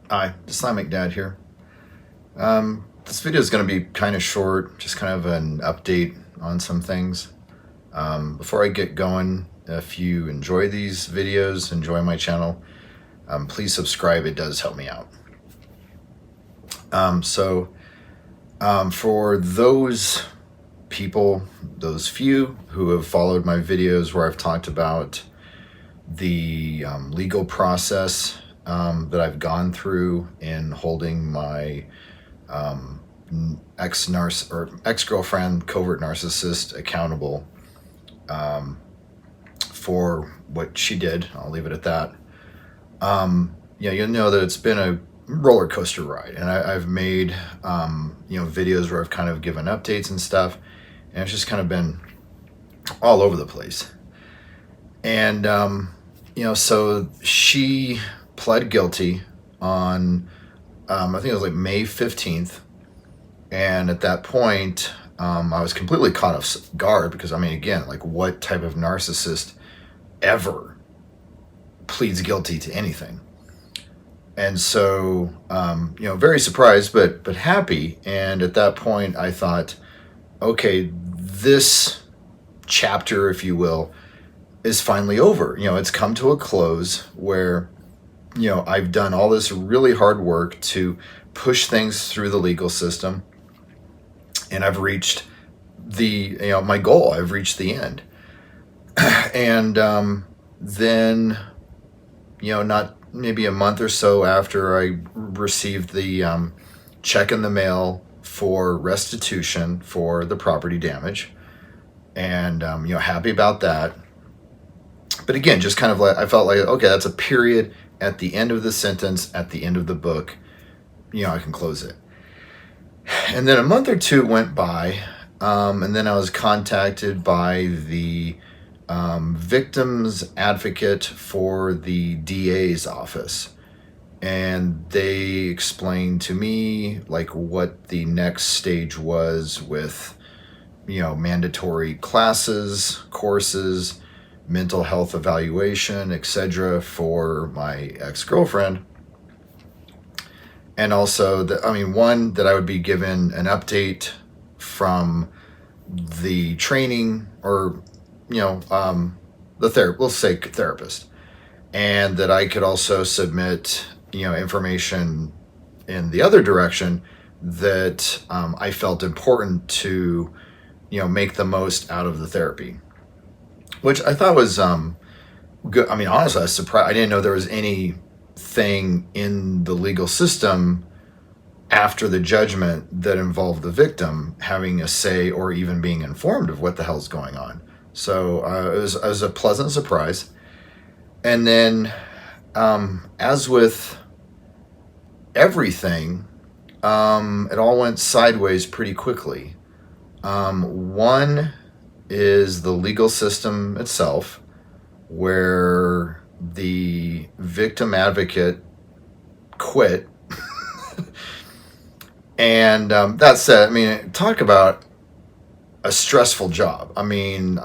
Hi, Islamic Dad here. This video is going to be kind of short, just kind of an update on some things. Before I get going, if you enjoy these videos, enjoy my channel, please subscribe. It does help me out. For those people, those few who have followed my videos where I've talked about the legal process that I've gone through in holding my ex-girlfriend, covert narcissist, accountable for what she did. I'll leave it at that. You'll know that it's been a roller coaster ride, and I've made videos where I've kind of given updates and stuff, and it's just kind of been all over the place. And so she pled guilty on I think it was like May 15th, and at that point I was completely caught off guard because, I mean, again, like, what type of narcissist ever pleads guilty to anything? And so very surprised but happy. And at that point I thought, okay, this chapter, if you will, is finally over. It's come to a close where I've done all this really hard work to push things through the legal system, and I've reached my goal. I've reached the end. And then not maybe a month or so after I received the check in the mail for restitution for the property damage, and happy about that. But again, just kind of like, I felt like, okay, that's a period at the end of the sentence, at the end of the book. I can close it. And then a month or two went by, and then I was contacted by the victim's advocate for the DA's office. And they explained to me like what the next stage was with, mandatory classes, courses, mental health evaluation, etc. for my ex-girlfriend. And also one, that I would be given an update from the training, or we'll say therapist, and that I could also submit information in the other direction that I felt important to make the most out of the therapy, which I thought was good. I mean, honestly, I was surprised. I didn't know there was anything in the legal system after the judgment that involved the victim having a say or even being informed of what the hell's going on. So it was a pleasant surprise. And then, as with everything, it all went sideways pretty quickly. One is the legal system itself, where the victim advocate quit. And that said, I mean, talk about a stressful job. I mean,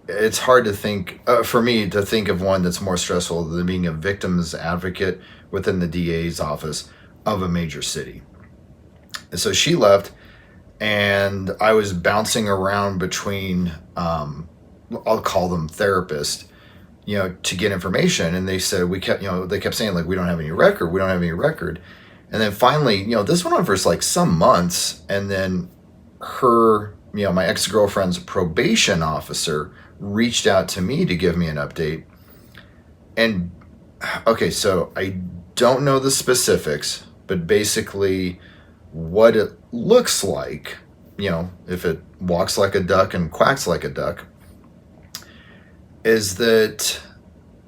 it's hard to think, for me to think of one that's more stressful than being a victim's advocate within the DA's office of a major city. And so she left, and I was bouncing around between, I'll call them therapists, to get information. And they said, they kept saying, like, we don't have any record. And then finally, this went on for like some months. And then her, my ex-girlfriend's probation officer reached out to me to give me an update. And okay, so I don't know the specifics, but basically what it looks like, if it walks like a duck and quacks like a duck, is that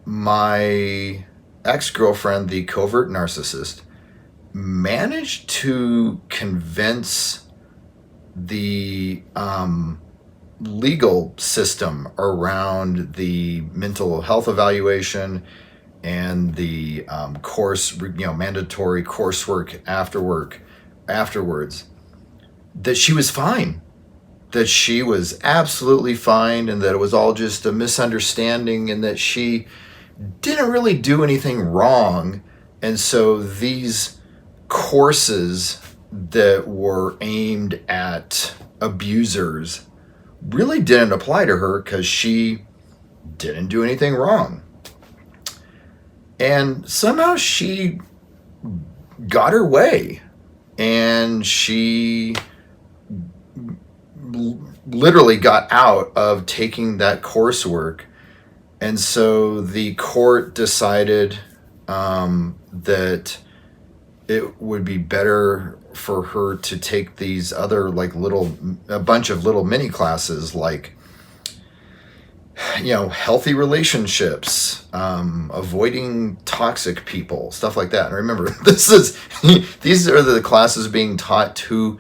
my ex-girlfriend, the covert narcissist, managed to convince the legal system around the mental health evaluation and the mandatory coursework afterwards, that she was fine, that she was absolutely fine, and that it was all just a misunderstanding, and that she didn't really do anything wrong, And so these courses that were aimed at abusers really didn't apply to her because she didn't do anything wrong. And somehow she got her way, and she literally got out of taking that coursework. And so the court decided that it would be better for her to take these other a bunch of little mini classes, like, healthy relationships, avoiding toxic people, stuff like that. And remember, these are the classes being taught to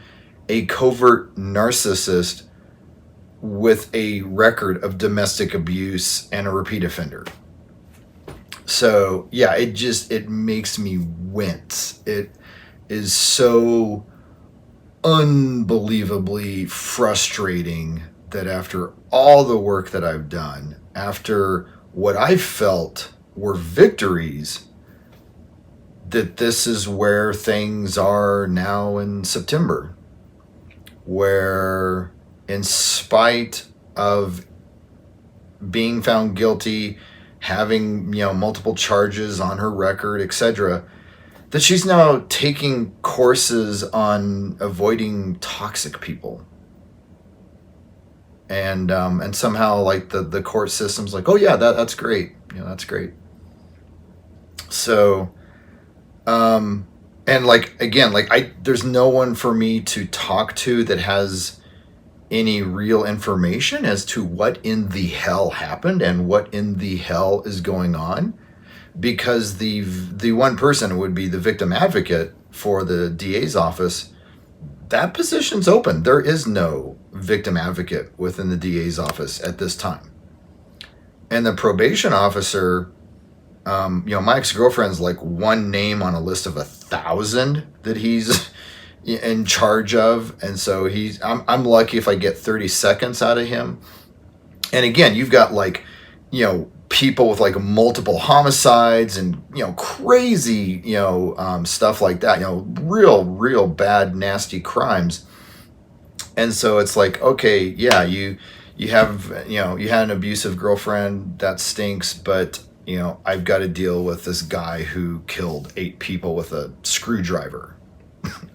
a covert narcissist with a record of domestic abuse and a repeat offender. So yeah, it makes me wince. It is so unbelievably frustrating that after all the work that I've done, after what I felt were victories, that this is where things are now in September, where in spite of being found guilty, having, multiple charges on her record, etc., that she's now taking courses on avoiding toxic people. And somehow, like, the court system's like, oh yeah, that's great. That's great. So, and again, there's no one for me to talk to that has any real information as to what in the hell happened and what in the hell is going on, because the one person would be the victim advocate for the DA's office. That position's open. There is no victim advocate within the DA's office at this time. And the probation officer, my ex-girlfriend's like one name on a list of 1,000 that he's in charge of. And so I'm lucky if I get 30 seconds out of him. And again, you've got people with multiple homicides and, crazy, stuff like that, real bad, nasty crimes. And so it's like, okay, yeah, you have, you had an abusive girlfriend, that stinks, but, I've got to deal with this guy who killed 8 people with a screwdriver.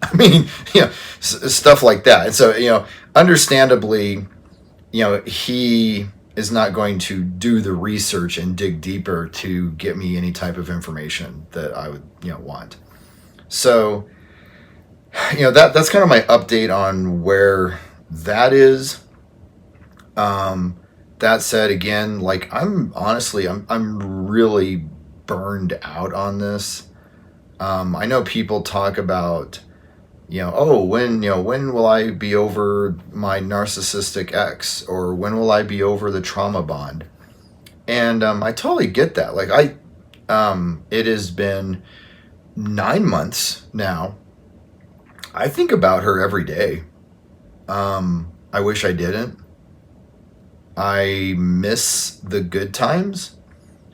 I mean, stuff like that. And so, understandably, he is not going to do the research and dig deeper to get me any type of information that I would, want. So, that's kind of my update on where that is. That said, again, I'm really burned out on this. I know people talk about, when will I be over my narcissistic ex, or when will I be over the trauma bond? And I totally get that. It has been 9 months now. I think about her every day. I wish I didn't. I miss the good times.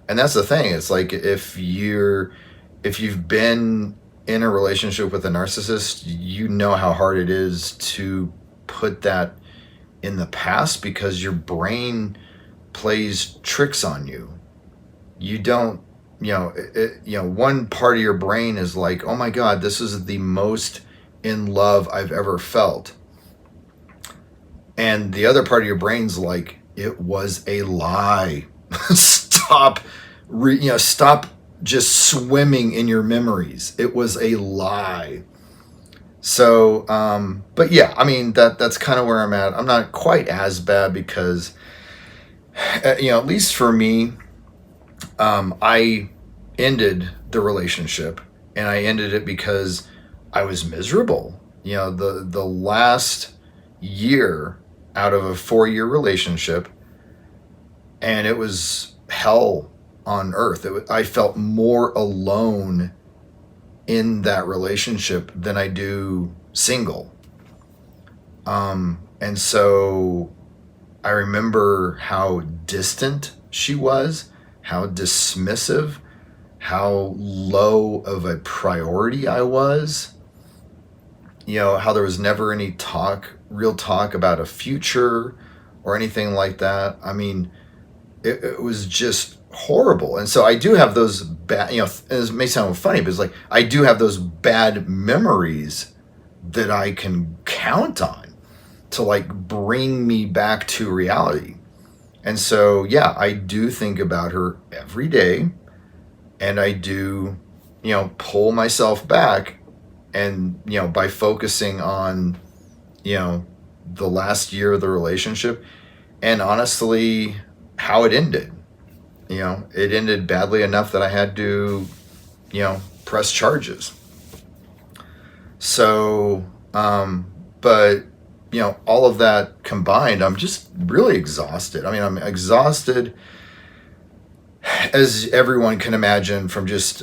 And that's the thing. It's like, if you've been in a relationship with a narcissist, you know how hard it is to put that in the past, because your brain plays tricks on you. You don't, one part of your brain is like, oh my God, this is the most in love I've ever felt. And the other part of your brain's like, it was a lie. Stop just swimming in your memories. It was a lie. So, but yeah, I mean, that's kind of where I'm at. I'm not quite as bad because, at least for me, I ended the relationship, and I ended it because I was miserable. The last year out of a 4-year relationship, and it was hell on earth. I felt more alone in that relationship than I do single. And so I remember how distant she was, how dismissive, how low of a priority I was, how there was never any real talk about a future or anything like that. I mean, it was just horrible. And so I do have those bad, it may sound funny, but it's like I do have those bad memories that I can count on to like bring me back to reality. And so, yeah, I do think about her every day, and I do, pull myself back, and, by focusing on, the last year of the relationship, and honestly, how it ended. It ended badly enough that I had to, press charges. So, but, all of that combined, I'm just really exhausted. I mean, I'm exhausted, as everyone can imagine, from just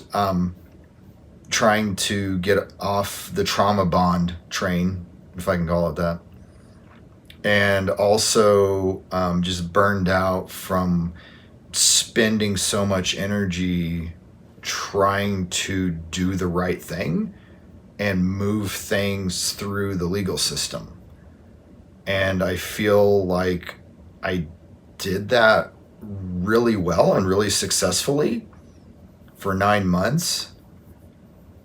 trying to get off the trauma bond train, if I can call it that. And also just burned out from spending so much energy trying to do the right thing and move things through the legal system. And I feel like I did that really well and really successfully for 9 months.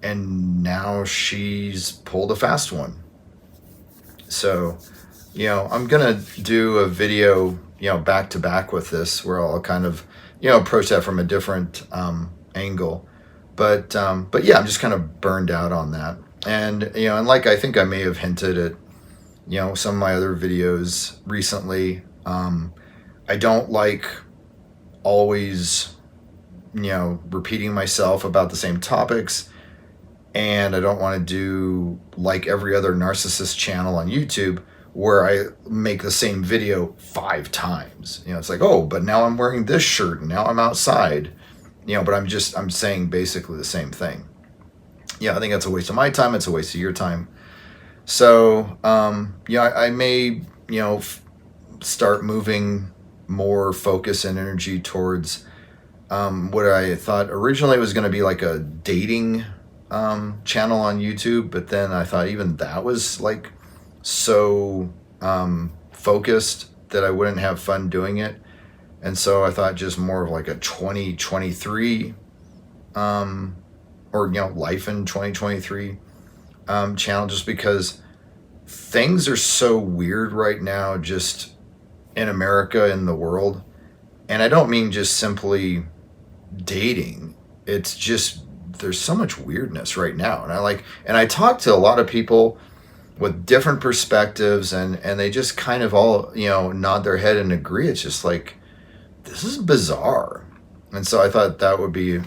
And now she's pulled a fast one. So, I'm going to do a video, back to back with this, where I'll kind of, approach that from a different angle. But yeah, I'm just kind of burned out on that. And, and like I think I may have hinted at, some of my other videos recently, I don't like always, repeating myself about the same topics. And I don't want to do like every other narcissist channel on YouTube where I make the same video 5 times. It's like, oh, but now I'm wearing this shirt and now I'm outside. But I'm saying basically the same thing. I think that's a waste of my time. It's a waste of your time. So, I may, start moving more focus and energy towards what I thought originally was going to be like a dating channel on YouTube, but then I thought even that was like so focused that I wouldn't have fun doing it. And so I thought just more of like a 2023 or life in 2023 channel, just because things are so weird right now just in America, in the world. And I don't mean just simply dating. It's just there's so much weirdness right now. And I talk to a lot of people with different perspectives, and they just kind of all, nod their head and agree. It's just like, this is bizarre. And so I thought that would be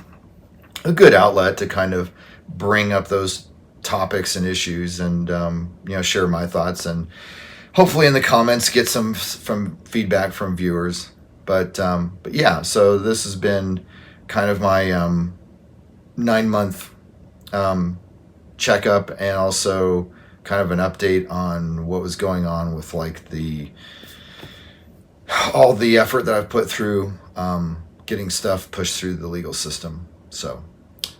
a good outlet to kind of bring up those topics and issues and, share my thoughts, and hopefully in the comments get some feedback from viewers. But yeah, so this has been kind of my 9-month checkup, and also kind of an update on what was going on with like all the effort that I've put through getting stuff pushed through the legal system. So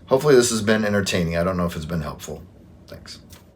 hopefully this has been entertaining. I don't know if it's been helpful. Thanks.